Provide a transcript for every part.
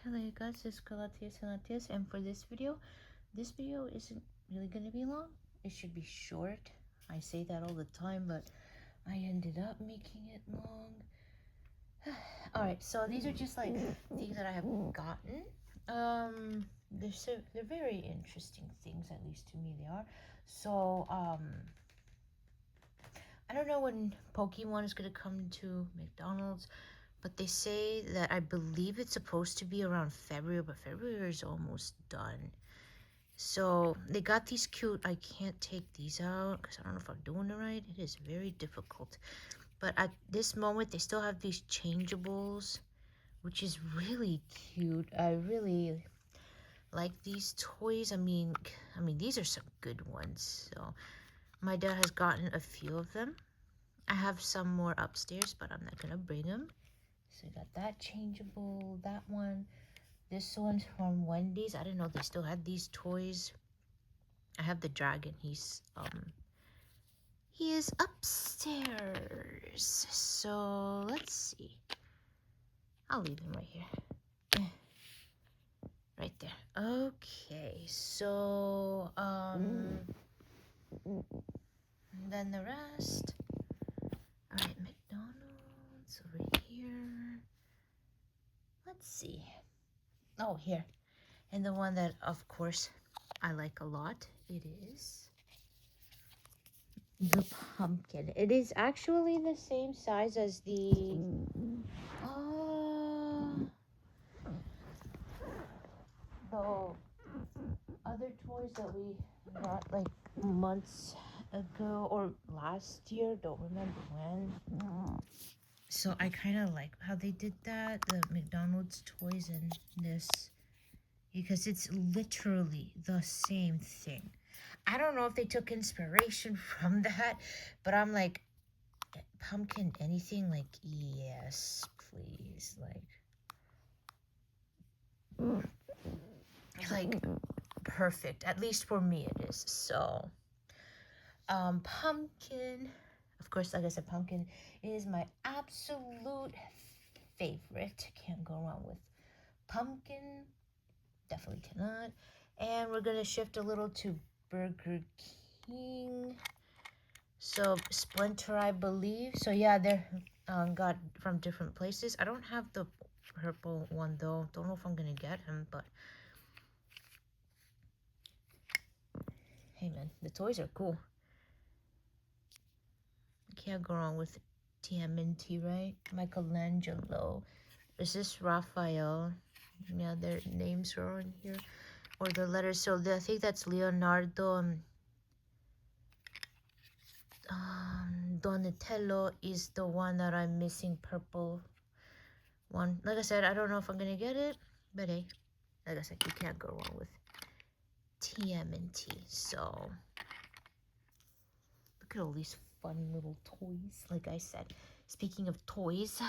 Hello guys, it's Galateas, and for this video isn't really gonna be long. It should be short. I say that all the time, but I ended up making it long. Alright, so these are just like things that I have gotten. They're very interesting things, at least to me they are. So, I don't know when Pokemon is gonna come to McDonald's, but they say that I believe it's supposed to be around February, but February is almost done. So they got these cute, I can't take these out because I don't know if I'm doing it right. It is very difficult. But at this moment, they still have these changeables, which is really cute. I really like these toys. I mean, these are some good ones. So my dad has gotten a few of them. I have some more upstairs, but I'm not gonna bring them. So I got that changeable, that one. This one's from Wendy's. I didn't know they still had these toys. I have the dragon. He is upstairs. So let's see. I'll leave him right here. Right there. Okay, so then the rest. Alright, McDonald's over here. Let's see. Oh, here. And the one that, of course, I like a lot, it is the pumpkin. It is actually the same size as the other toys that we got like months ago or last year, don't remember when. So I kind of like how they did that, the McDonald's toys and this, because it's literally the same thing. I don't know if they took inspiration from that, but I'm like, pumpkin anything, like, yes, please, like perfect. At least for me it is. So pumpkin, of course, like I said, pumpkin is my absolute favorite. Can't go wrong with pumpkin. Definitely cannot. And we're gonna shift a little to Burger King. So Splinter, I believe. So yeah, they're got from different places. I don't have the purple one though. Don't know if I'm gonna get him, but hey man, the toys are cool. Can't go wrong with TMNT, right? Michelangelo. Is this Raphael? Yeah, their names are on here, or the letters. So I think that's Leonardo. Donatello is the one that I'm missing, purple one. Like I said, I don't know if I'm gonna get it, but hey, like I said, you can't go wrong with TMNT. So look at all these fun little toys. Like I said, speaking of toys,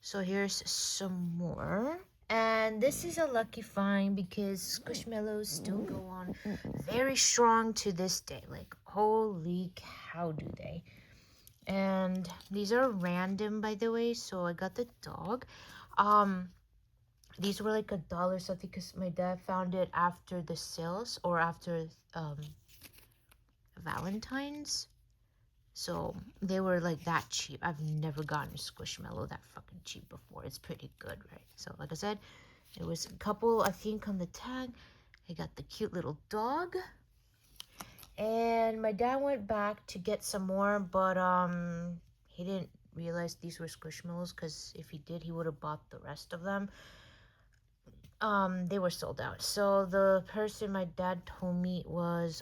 so here's some more. And this is a lucky find because Squishmallows still go on very strong to this day. Like, holy cow, do they. And these are random, by the way, so I got the dog. These were like $1 something because my dad found it after the sales or after Valentine's. So they were like that cheap. I've never gotten a Squishmallow that fucking cheap before. It's pretty good, right? So like I said, it was a couple, I think, on the tag. I got the cute little dog. And my dad went back to get some more, but he didn't realize these were Squishmallows because if he did, he would have bought the rest of them. They were sold out. So the person my dad told me was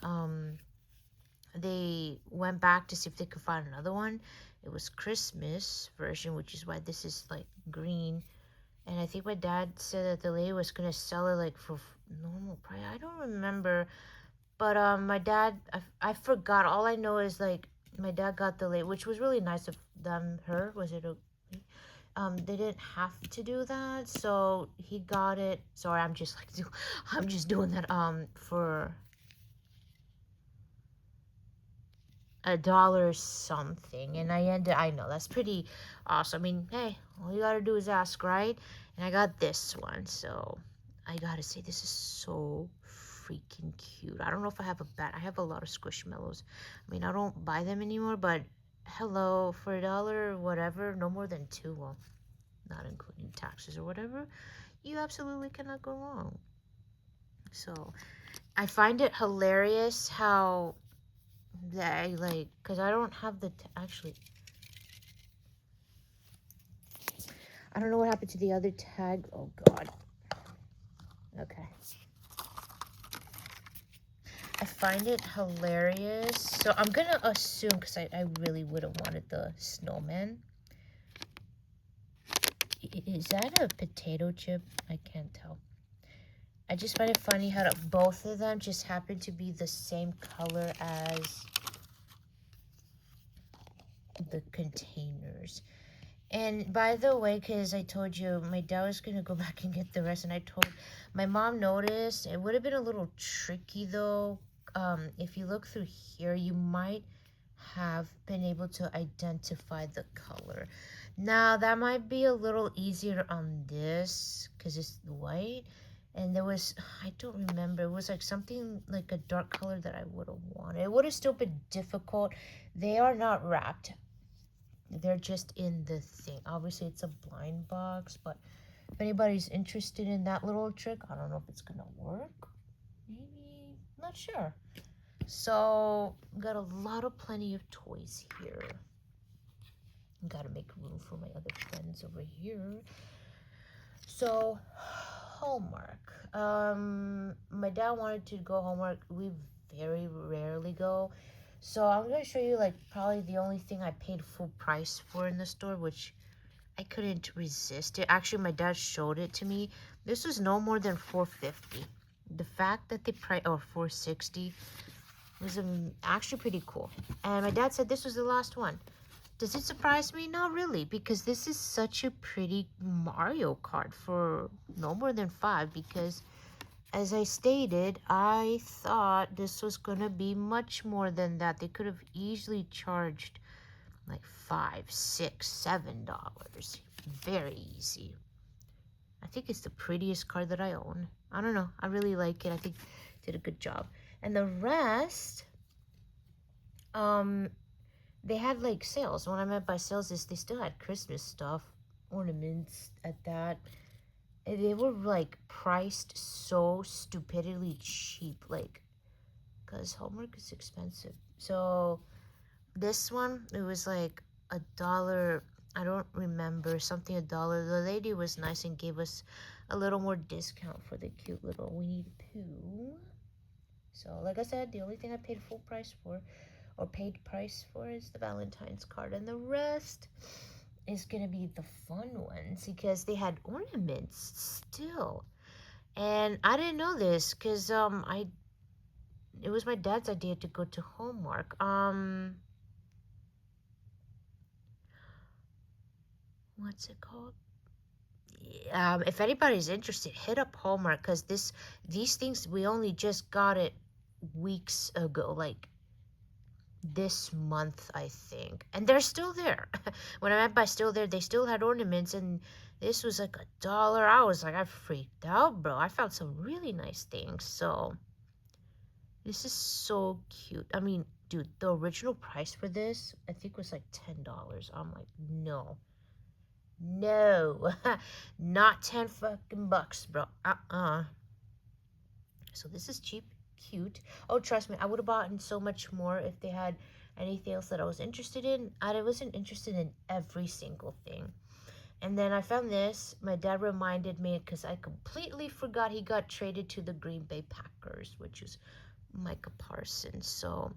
they went back to see if they could find another one. It was Christmas version, which is why this is like green. And I think my dad said that the lady was gonna sell it like for normal price. I don't remember, but my dad, I forgot. All I know is like my dad got the lady, which was really nice of them. Her, was it a they didn't have to do that, so he got it. Sorry, I'm just like I'm just doing that for a dollar something, and I know that's pretty awesome. I mean, hey, all you gotta do is ask, right? And I got this one, so I gotta say this is so freaking cute. I don't know if I have a bat. I have a lot of squishmallows. I mean, I don't buy them anymore, but hello, for a dollar, whatever, no more than two, well, not including taxes or whatever, you absolutely cannot go wrong. So I find it hilarious how that I like, because I don't have the actually, I don't know what happened to the other tag. Oh god. Okay. I find it hilarious. So I'm gonna assume, because I really would have wanted the snowman. Is that a potato chip? I can't tell. I just find it funny how both of them just happen to be the same color as the containers. And by the way, because I told you my dad was going to go back and get the rest, and I told my mom noticed. It would have been a little tricky though. If you look through here, you might have been able to identify the color. Now that might be a little easier on this because it's white. And there was, I don't remember, it was like something like a dark color that I would have wanted. It would have still been difficult. They are not wrapped. They're just in the thing. Obviously, it's a blind box, but if anybody's interested in that little trick, I don't know if it's gonna work. Maybe, not sure. So, got a lot of plenty of toys here. Gotta make room for my other friends over here. So, Hallmark. My dad wanted to go Hallmark. We very rarely go. So I'm gonna show you like probably the only thing I paid full price for in the store, which I couldn't resist it. Actually, my dad showed it to me. This was no more than $4.50. The fact that they price or $4.60 was actually pretty cool. And my dad said this was the last one. Does it surprise me? Not really, because this is such a pretty Mario Kart for no more than $5. Because as I stated, I thought this was gonna be much more than that. They could have easily charged like $5, $6, $7. Very easy. I think it's the prettiest card that I own. I don't know. I really like it. I think did a good job. And the rest, they had like sales. What I meant by sales is they still had Christmas stuff, ornaments at that. And they were like priced so stupidly cheap, like, because Hallmark is expensive. So this one, it was like $1. I don't remember, something $1. The lady was nice and gave us a little more discount for the cute little Winnie the Pooh. So like I said, the only thing I paid full price for or paid price for is the Valentine's card, and the rest is gonna be the fun ones because they had ornaments still. And I didn't know this because it was my dad's idea to go to Hallmark. What's it called? If anybody's interested, hit up Hallmark because these things we only just got it weeks ago, like this month, I think, and they're still there. When I meant by still there, they still had ornaments, and this was like $1. I was like, I freaked out, bro. I found some really nice things. So this is so cute. I mean, dude, the original price for this I think was like $10. I'm like, no. No, not 10 fucking bucks, bro. So this is cheap, cute. Oh, trust me, I would have bought in so much more if they had anything else that I was interested in. I wasn't interested in every single thing. And then I found this. My dad reminded me because I completely forgot he got traded to the Green Bay Packers, which is Micah Parsons. So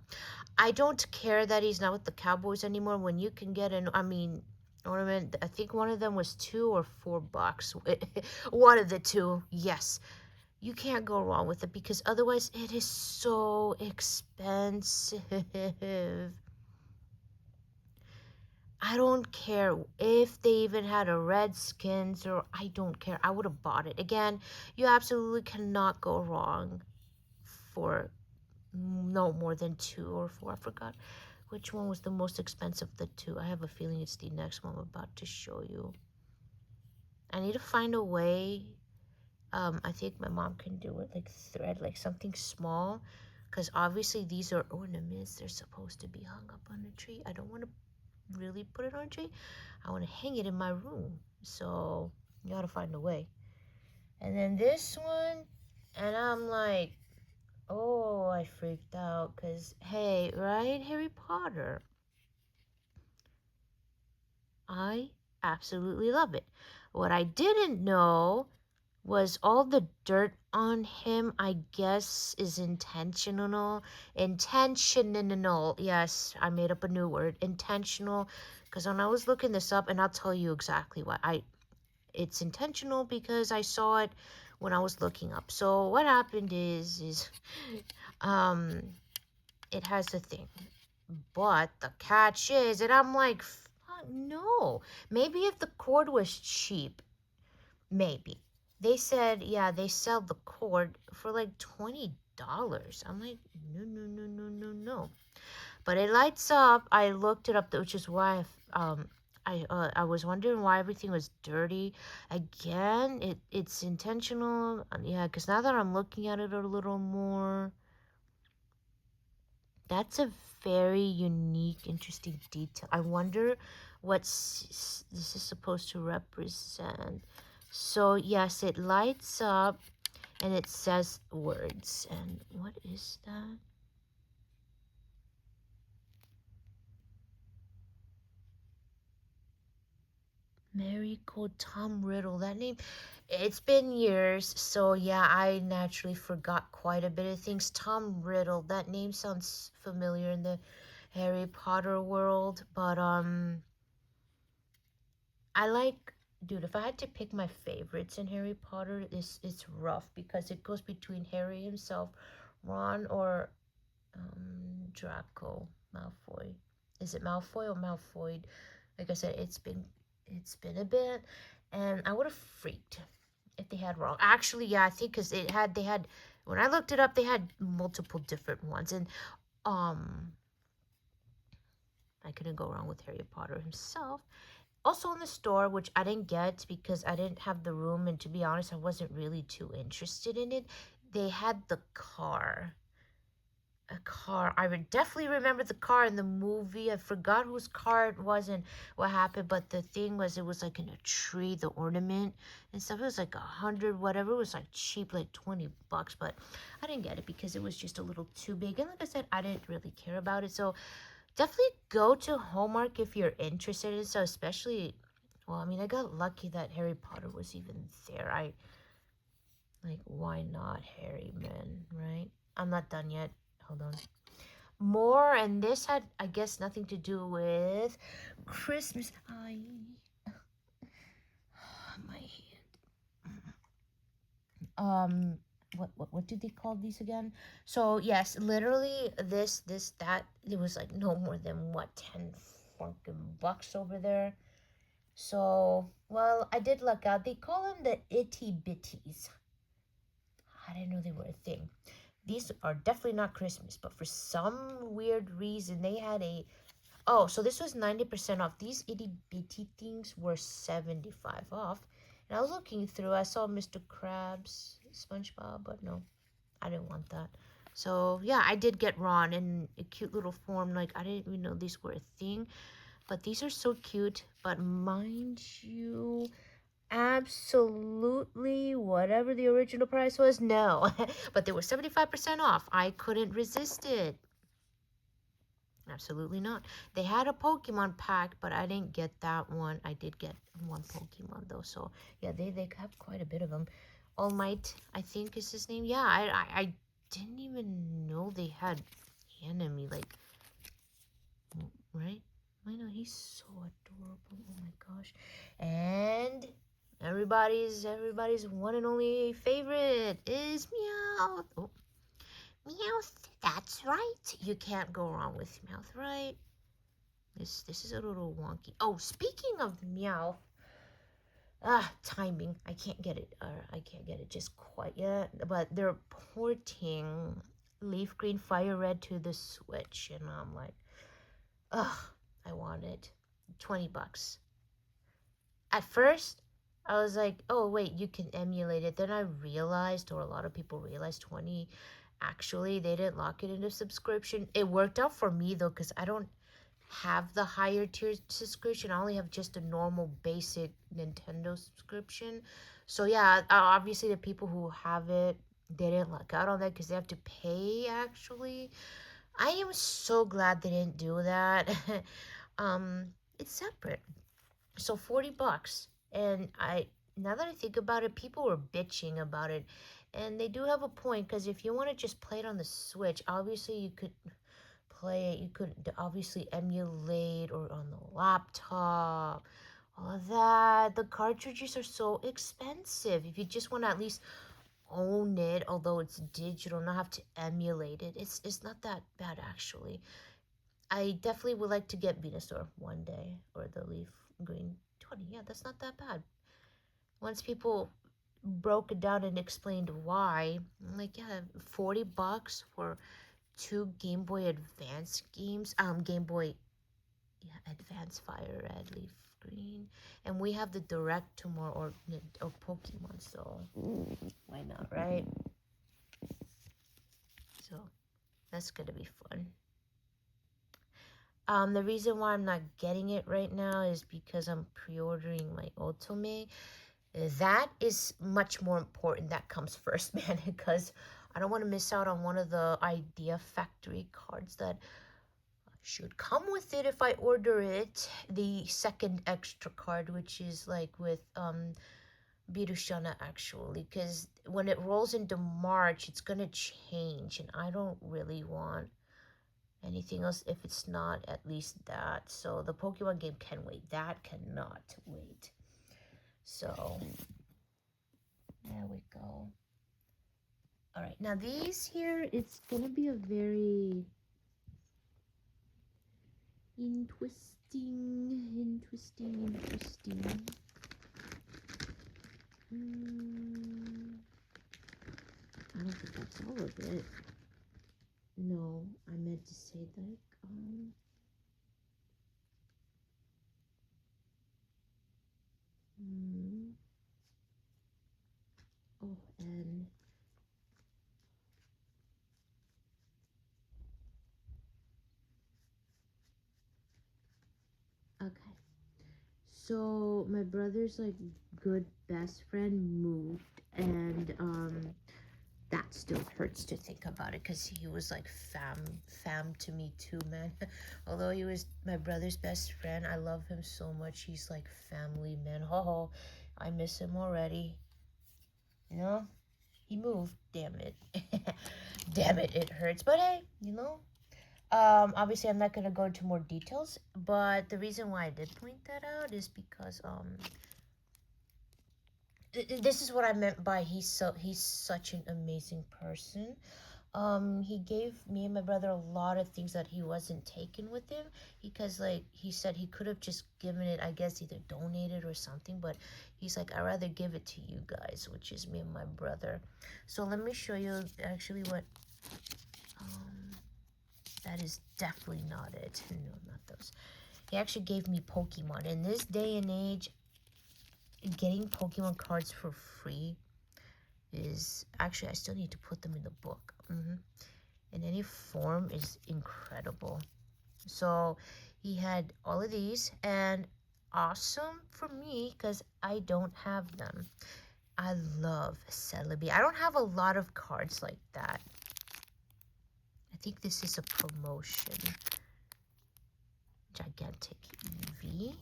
I don't care that he's not with the Cowboys anymore when you can get an, I mean, ornament. I think one of them was $2 or $4. One of the two, yes. You can't go wrong with it because otherwise it is so expensive. I don't care if they even had a Redskins or I don't care. I would have bought it. Again, you absolutely cannot go wrong for no more than 2 or 4. I forgot Which one was the most expensive of the two? I have a feeling it's the next one I'm about to show you. I need to find a way. I think my mom can do it like thread, like something small. Because obviously these are ornaments. They're supposed to be hung up on a tree. I don't want to really put it on a tree. I want to hang it in my room. So you gotta find a way. And then this one, and I'm like, oh, I freaked out. Because, hey, right, Harry Potter? I absolutely love it. What I didn't know was all the dirt on him, I guess, is intentional. Intentional. Yes, I made up a new word. Intentional. Because when I was looking this up, and I'll tell you exactly why. It's intentional because I saw it when I was looking up. So what happened is um it has a thing. But the catch is, and I'm like, no. Maybe if the cord was cheap, maybe. They said, yeah, they sell the cord for like $20. I'm like, no, no, no, no, no, no. But it lights up. I looked it up, which is why I was wondering why everything was dirty. Again, it's intentional. Yeah, because now that I'm looking at it a little more, that's a very unique, interesting detail. I wonder what this is supposed to represent. So yes, it lights up and it says words. And what is that? Mary called Tom Riddle. That name, it's been years. So yeah, I naturally forgot quite a bit of things. Tom Riddle, that name sounds familiar in the Harry Potter world. But I like, dude, if I had to pick my favorites in Harry Potter, it's rough because it goes between Harry himself, Ron, or Draco Malfoy. Is it Malfoy or Malfoy? Like I said, it's been a bit, and I would have freaked if they had wrong. Actually, yeah, I think because they had when I looked it up, they had multiple different ones, and um, I couldn't go wrong with Harry Potter himself. Also in the store, which I didn't get because I didn't have the room, and to be honest, I wasn't really too interested in it. They had the car. A car. I would definitely remember the car in the movie. I forgot whose car it was and what happened, but the thing was, it was like in a tree, the ornament and stuff. It was like 100, whatever. It was like cheap, like $20, but I didn't get it because it was just a little too big. And like I said, I didn't really care about it. So definitely go to Hallmark if you're interested in it. So especially, well, I mean, I got lucky that Harry Potter was even there. I like, why not Harry, man, right? I'm not done yet. Hold on. More, and this had, I guess, nothing to do with Christmas. My hand. What did they call these again? So yes, literally that it was like no more than what, 10 fucking bucks over there. So well, I did luck out. They call them the itty bitties. I didn't know they were a thing. These are definitely not Christmas, but for some weird reason they had a, oh, so this was 90% off. These itty bitty things were 75 off. And I was looking through, I saw Mr. Krabs, SpongeBob, but no, I didn't want that. So yeah, I did get Ron in a cute little form. Like, I didn't even know these were a thing. But these are so cute. But mind you, absolutely whatever the original price was, no. But they were 75% off. I couldn't resist it. Absolutely not. They had a Pokemon pack, but I didn't get that one. I did get one Pokemon though. So yeah, they have quite a bit of them. All Might, I think is his name. Yeah, I didn't even know they had anime, like, right? I know, he's so adorable. Oh my gosh. And everybody's one and only favorite is Meowth. Oh, Meowth. That's right. You can't go wrong with Meowth, right? This is a little wonky. Oh, speaking of Meowth, timing. I can't get it. I can't get it just quite yet. But they're porting Leaf Green Fire Red to the Switch, and I'm like, Ugh, I want it. $20. At first, I was like, oh, wait, you can emulate it. Then I realized, or a lot of people realized, 20, actually, they didn't lock it into subscription. It worked out for me, though, because I don't have the higher tier subscription. I only have just a normal basic Nintendo subscription. So, yeah, obviously, the people who have it, they didn't luck out on that because they have to pay, actually. I am so glad they didn't do that. It's separate. So $40. And now that I think about it, people were bitching about it. And they do have a point, because if you want to just play it on the Switch, obviously you could play it. You could obviously emulate, or on the laptop, all of that. The cartridges are so expensive. If you just want to at least own it, although it's digital, not have to emulate it, it's not that bad, actually. I definitely would like to get Venusaur one day, or the Leaf Green 20. Yeah, that's not that bad. Once people broke it down and explained why, I'm like, yeah, $40 for two Game Boy Advance games. Game Boy, yeah, Advance Fire Red, Leaf Green, and we have the Direct tomorrow, or Pokemon. So why not, right? So that's gonna be fun. The reason why I'm not getting it right now is because I'm pre-ordering my Otome. That is much more important. That comes first, man, because I don't want to miss out on one of the Idea Factory cards that should come with it if I order it. The second extra card, which is like with Birushana, actually, because when it rolls into March, it's gonna change, and I don't really want anything else if it's not at least that. So the Pokemon game can wait. That cannot wait. So there we go. All right, now these here, it's gonna be a very interesting. I don't think that's all of it. No, I meant to say like, oh, and okay. So my brother's like good best friend moved, and that still hurts to think about it, because he was like fam to me too, man. Although he was my brother's best friend, I love him so much. He's like family, man. Oh, I miss him already. You know, he moved. Damn it. Damn it, it hurts. But hey, obviously I'm not gonna go into more details, but the reason why I did point that out is because this is what I meant by he's such an amazing person. He gave me and my brother a lot of things that he wasn't taking with him, because like he said he could have just given it, I guess either donated or something, but he's like, I'd rather give it to you guys, which is me and my brother. So let me show you actually what that is definitely not it. No, not those. He actually gave me Pokemon. In this day and age, getting Pokemon cards for free is actually, I still need to put them in the book. In any form is incredible. So he had all of these, and awesome for me because I don't have them. I love Celebi. I don't have a lot of cards like that. I think this is a promotion. Gigantic Eevee.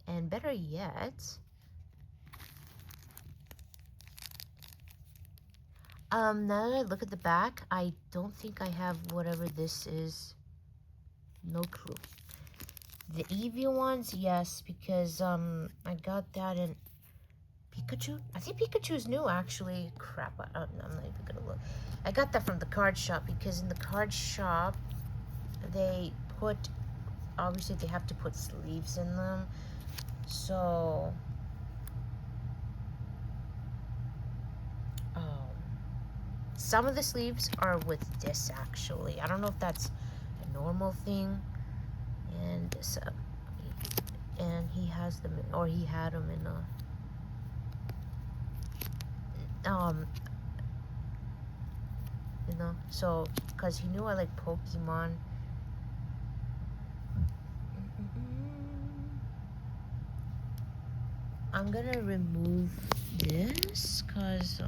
And better yet, now that I look at the back, I don't think I have whatever this is. No clue. The Eevee ones, yes, because I got that in Pikachu. I think Pikachu is new, actually. Crap, I'm not even gonna look. I got that from the card shop, because in the card shop they put, obviously they have to put sleeves in them. So some of the sleeves are with this, actually. I don't know if that's normal thing, and so, and he has them, or he had them in a so because he knew I like Pokemon. I'm gonna remove this because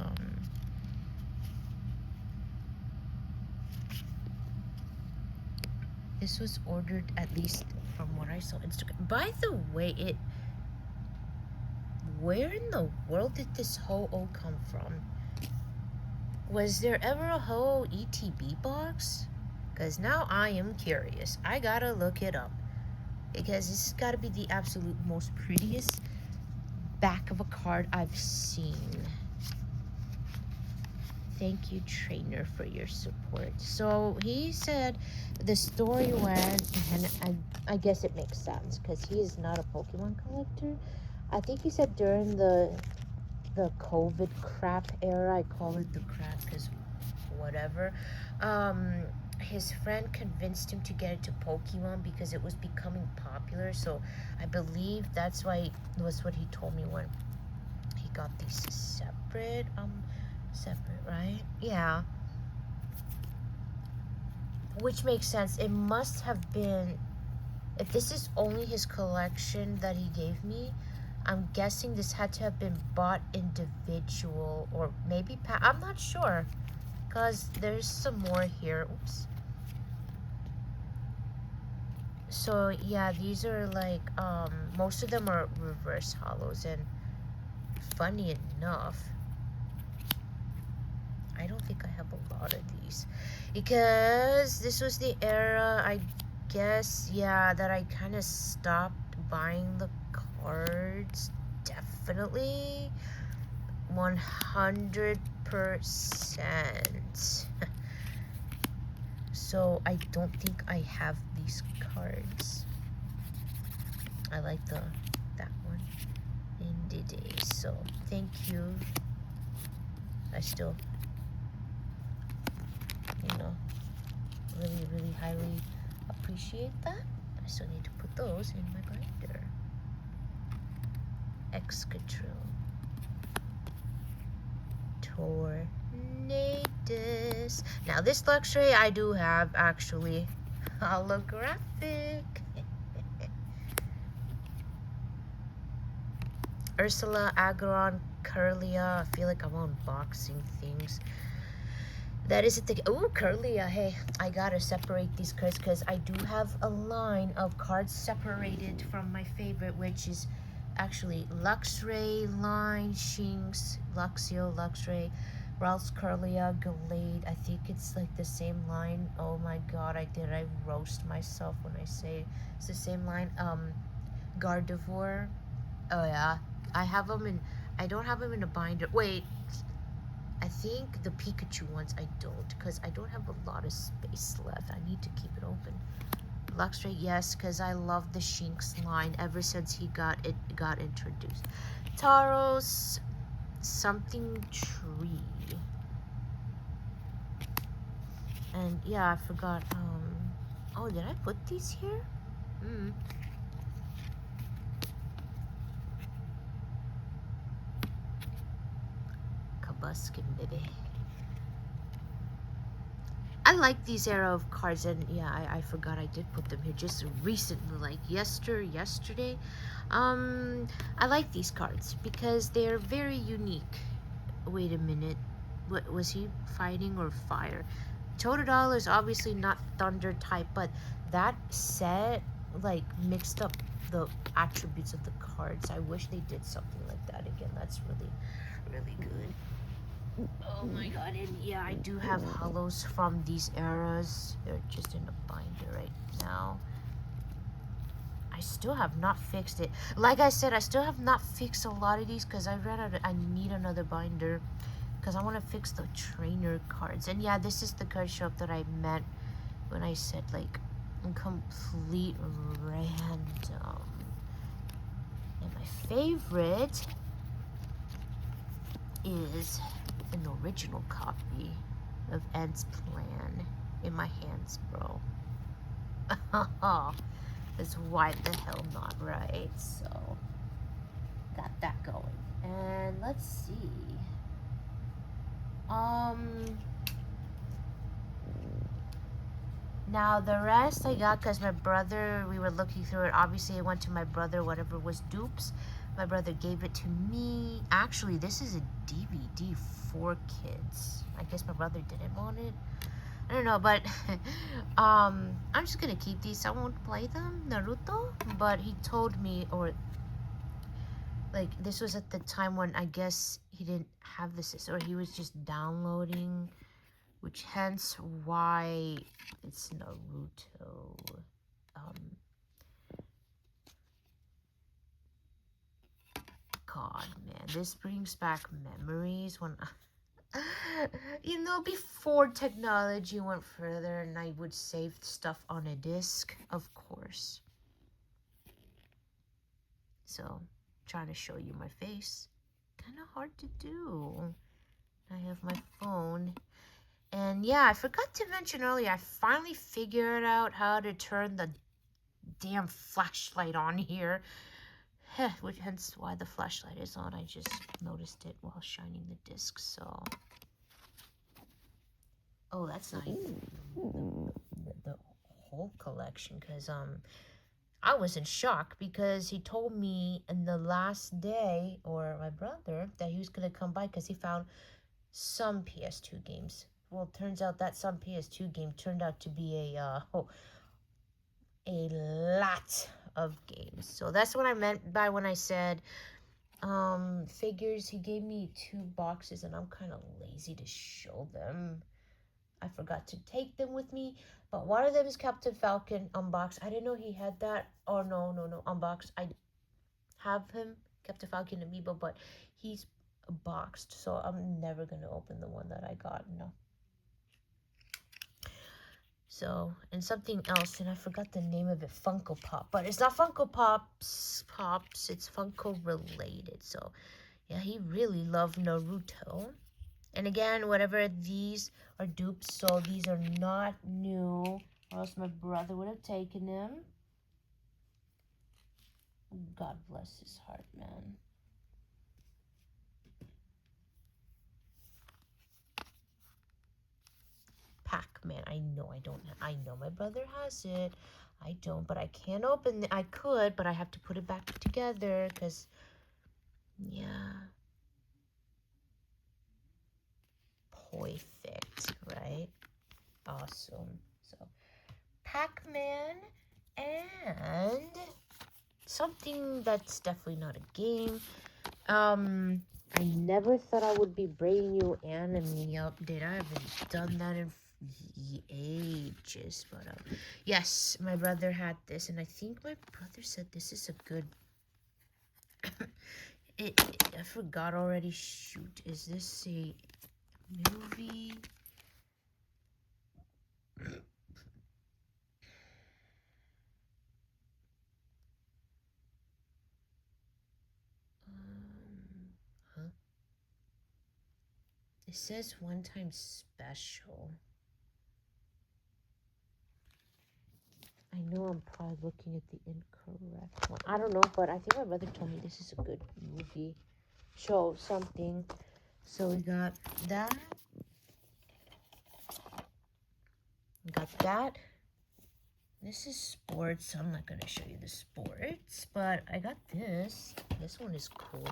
this was ordered, at least from what I saw Instagram. By the way, where in the world did this Ho-Oh come from? Was there ever a Ho-Oh ETB box? Because now I am curious. I gotta look it up. Because this has gotta be the absolute most prettiest back of a card I've seen. Thank you, trainer, for your support. So he said the story went, and I guess it makes sense because he is not a Pokemon collector. I think he said during the COVID crap era, I call it the crap because whatever, his friend convinced him to get into Pokemon because it was becoming popular. So I believe that's why, was what he told me when he got these separate, right? Yeah. Which makes sense. It must have been, if this is only his collection that he gave me, I'm guessing this had to have been bought individual, or maybe I'm not sure, because there's some more here. Oops. So yeah, these are like most of them are reverse hollows, and funny enough, I don't think I have a lot of these because this was the era, I guess, yeah, that I kind of stopped buying the cards. Definitely 100%. So I don't think I have these cards. I like that one in the day. So thank you. I still, really, really highly appreciate that. I still need to put those in my binder. Excadrill. Tornadus. Now this Luxray I do have actually holographic. Ursula, Aggron, Curlia. I feel like I'm unboxing things. That is the, oh, Curlia. Hey, I gotta separate these cards because I do have a line of cards separated from my favorite, which is actually Luxray line, Shinx, Luxio, Luxray, Ralph's, Curlia, Gallade. I think it's like the same line. Oh my god, I roast myself when I say it's the same line. Gardevoir. Oh yeah, I have them in, I don't have them in a binder. Wait, I think the Pikachu ones I don't, because I don't have a lot of space left. I need to keep it open. Luxray, yes, because I love the Shinx line ever since he got introduced. Tauros, something tree. And yeah, I forgot. Oh, did I put these here? Kabuskin, baby. I like these era of cards, and yeah, I forgot I did put them here just recently, like yesterday. I like these cards because they're very unique. Wait a minute, what was he fighting, or fire? Totodile is obviously not thunder type, but that set like mixed up the attributes of the cards. I wish they did something like that again. That's really, really good. Oh my god, and yeah, I do have hollows from these eras. They're just in the binder right now. I still have not fixed it. Like I said, I still have not fixed a lot of these because I need another binder because I want to fix the trainer cards. And yeah, this is the card shop that I meant when I said like complete random. And my favorite is an original copy of Ed's Plan in my hands, bro. That's why the hell not, right? So, got that going. And let's see. Now the rest I got because my brother, we were looking through it. Obviously, I went to my brother, whatever was dupes. My brother gave it to me. Actually, this is a DVD for kids. I guess my brother didn't want it. I don't know, but I'm just gonna keep these. I won't play them, Naruto. But he told me, or like this was at the time when I guess he didn't have the system, or he was just downloading, which hence why it's Naruto. God, man, this brings back memories when you know, before technology went further and I would save stuff on a disc, of course. So, trying to show you my face. Kind of hard to do. I have my phone. And yeah, I forgot to mention earlier, I finally figured out how to turn the damn flashlight on here. Which hence why the flashlight is on. I just noticed it while shining the disc, so. Oh, that's not even the whole collection, because I was in shock because he told me in the last day, or my brother, that he was gonna come by because he found some PS2 games. Well, it turns out that some PS2 game turned out to be a lot of games. So that's what I meant by when I said figures. He gave me 2 boxes and I'm kind of lazy to show them. I forgot to take them with me, but one of them is Captain Falcon unboxed. I didn't know he had that. Oh, no, unboxed. I have him, Captain Falcon amiibo, but he's boxed, so I'm never going to open the one that I got, no. So, and something else, and I forgot the name of it, Funko Pop, but it's not Funko Pops, it's Funko related. So, yeah, he really loved Naruto. And again, whatever, these are dupes, so these are not new, or else my brother would have taken them. God bless his heart, man. Pac-Man, I know my brother has it. I don't, but I can't open it. I could, but I have to put it back together, because, yeah. Perfect, right? Awesome. So, Pac-Man, and something that's definitely not a game. I never thought I would be bringing you anime update. I haven't done that in ages, but yes, my brother had this, and I think my brother said this is a good. I forgot already. Shoot, is this a movie? Huh? It says one-time special. I know I'm probably looking at the incorrect one. I don't know, but I think my brother told me this is a good movie. Show something. So we got that. We got that. This is sports, so I'm not going to show you the sports, but I got this. This one is cool.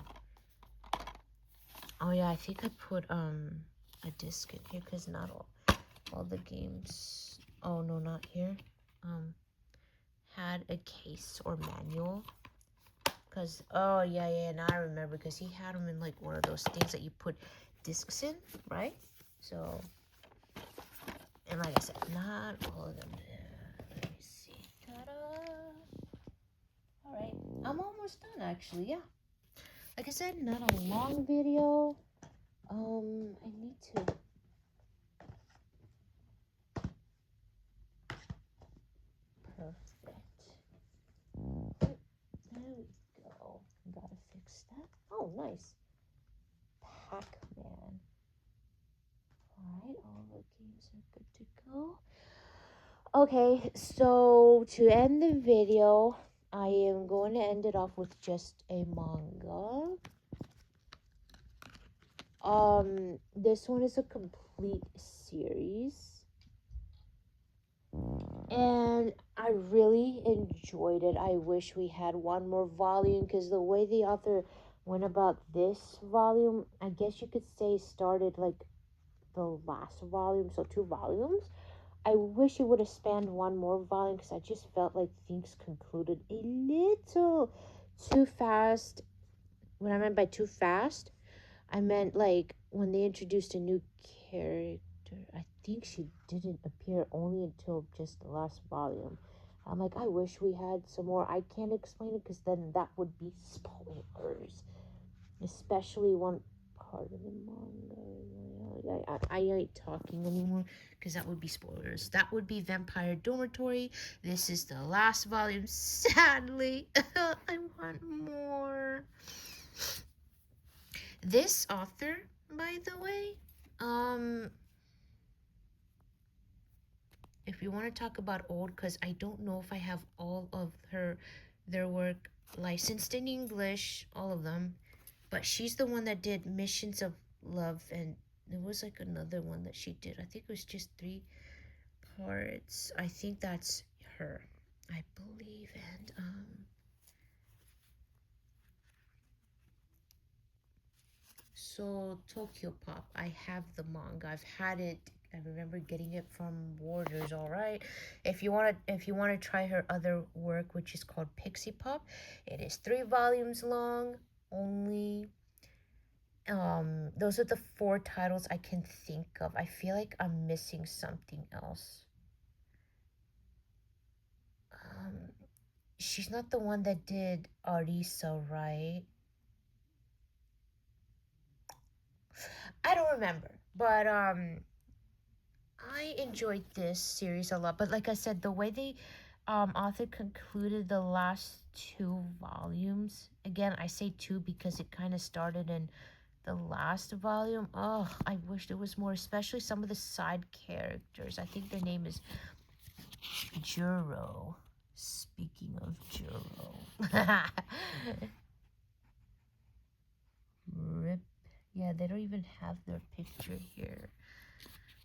Oh yeah, I think I put a disc in here because not all the games. Oh no, not here. Had a case or manual. Cause oh yeah, now I remember because he had them in like one of those things that you put discs in, right? So, and like I said, not all of them. Let me see. Ta-da! All right, I'm almost done actually. Yeah, like I said, not a long video. I need to. Perfect. There we go. Gotta fix that. Oh, nice. Pac-Man. Alright, all the games are good to go. Okay, so to end the video, I am going to end it off with just a manga. This one is a complete series, and I really enjoyed it. I wish we had one more volume, because the way the author went about this volume, I guess you could say, started like the last volume, so 2 volumes. I wish it would have spanned one more volume, because I just felt like things concluded a little too fast. What I meant by too fast, I meant like when they introduced a new character. I think she didn't appear only until just the last volume. I'm like, I wish we had some more. I can't explain it, because then that would be spoilers, especially one part of the manga. I ain't talking anymore, because that would be spoilers. That would be Vampire Dormitory. This is the last volume, sadly. I want more. This author, by the way, um, if you want to talk about old, because I don't know if I have all of their work licensed in English, all of them, but she's the one that did Missions of Love, and there was like another one that she did. I think it was just 3 parts. I think that's her, I believe. And so Tokyo Pop, I have the manga. I've had it. I remember getting it from Borders. All right. If you want to try her other work, which is called Pixie Pop, it is 3 volumes long. Only those are the 4 titles I can think of. I feel like I'm missing something else. Um, she's not the one that did Arisa, right? I don't remember, but I enjoyed this series a lot. But like I said, the way the author concluded the last 2 volumes, again, I say 2 because it kind of started in the last volume. Oh, I wish there was more, especially some of the side characters. I think their name is Juro. Speaking of Juro. Rip. Yeah, they don't even have their picture here.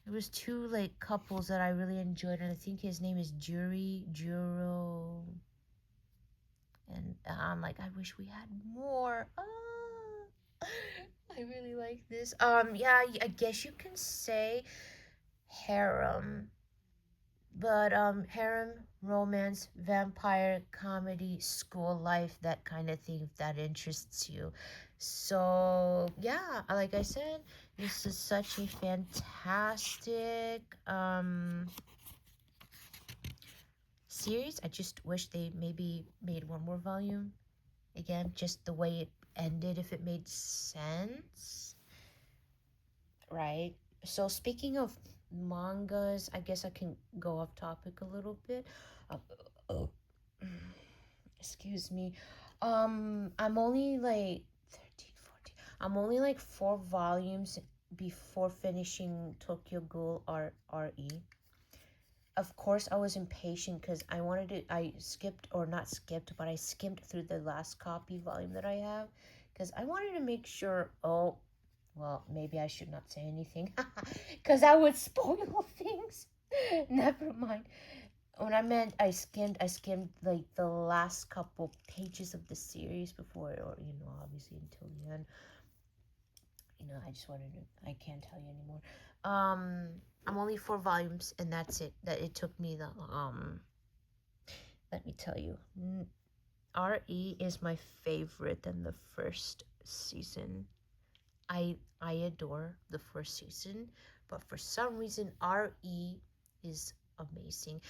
There was 2 like couples that I really enjoyed, and I think his name is Juro. And I'm like, I wish we had more. I really like this. Yeah, I guess you can say harem, but harem, romance, vampire, comedy, school life, that kind of thing, if that interests you. So yeah, like I said, this is such a fantastic series. I just wish they maybe made one more volume. Again, just the way it ended, if it made sense, right? So speaking of mangas, I guess I can go off topic a little bit. Uh, oh, excuse me. I'm only like 13, 14. I'm only like 4 volumes before finishing Tokyo Ghoul RE. Of course, I was impatient because I skipped, or not skipped, but I skimmed through the last copy volume that I have, because I wanted to make sure. Oh, well, maybe I should not say anything because I would spoil things. Never mind. When I meant I skimmed like the last couple pages of the series before, or obviously until the end. I just wanted to. I can't tell you anymore. I'm only 4 volumes, and that's it. That it took me the Let me tell you, RE is my favorite in the first season. I adore the first season, but for some reason RE is amazing.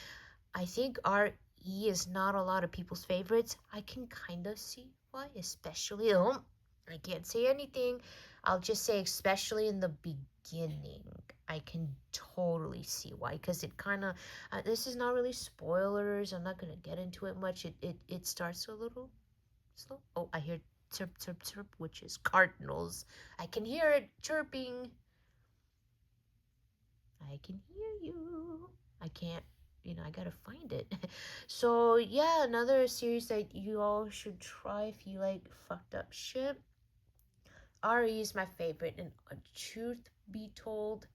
I think RE is not a lot of people's favorites. I can kind of see why, especially I can't say anything. I'll just say especially in the beginning. I can totally see why, because it kind of this is not really spoilers. I'm not gonna get into it much. It starts a little slow. Oh, I hear chirp chirp chirp, which is cardinals. I can hear it chirping. I can hear you. I can't. I gotta find it. So yeah, another series that you all should try if you like fucked up shit. RE is my favorite, and truth be told,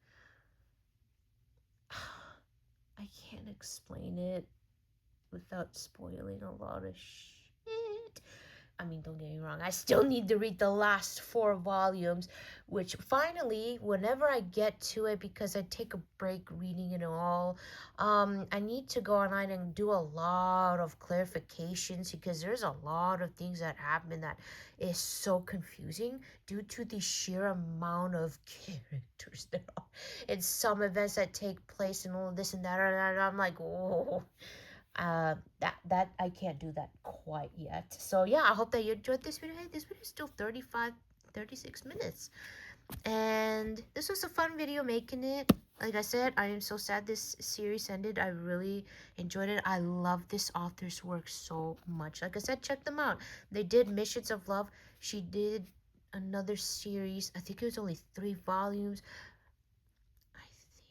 I can't explain it without spoiling a lot of shit. I mean, don't get me wrong, I still need to read the last 4 volumes, which finally, whenever I get to it, because I take a break reading it all, I need to go online and do a lot of clarifications because there's a lot of things that happen that is so confusing due to the sheer amount of characters there are in some events that take place and all of this and that, and I'm like, oh, that I can't do that quite yet. So yeah, I hope that you enjoyed this video. Hey, this video is still 36 minutes, and this was a fun video making it. Like I said, I am so sad this series ended. I really enjoyed it. I love this author's work so much. Like I said, check them out. They did Missions of Love. She did another series. I think it was only 3 volumes. I think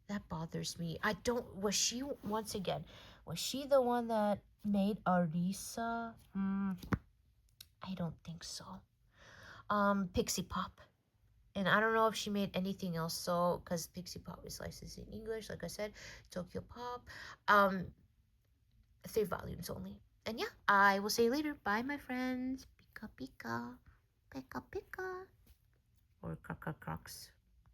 that bothers me. I don't. Was she, once again? Was she the one that made Arisa? I don't think so. Pixie Pop, and I don't know if she made anything else. So, because Pixie Pop is licensed in English, like I said, Tokyo Pop. 3 volumes only. And yeah, I will see you later. Bye, my friends. Pika pika, pika pika, or crocs.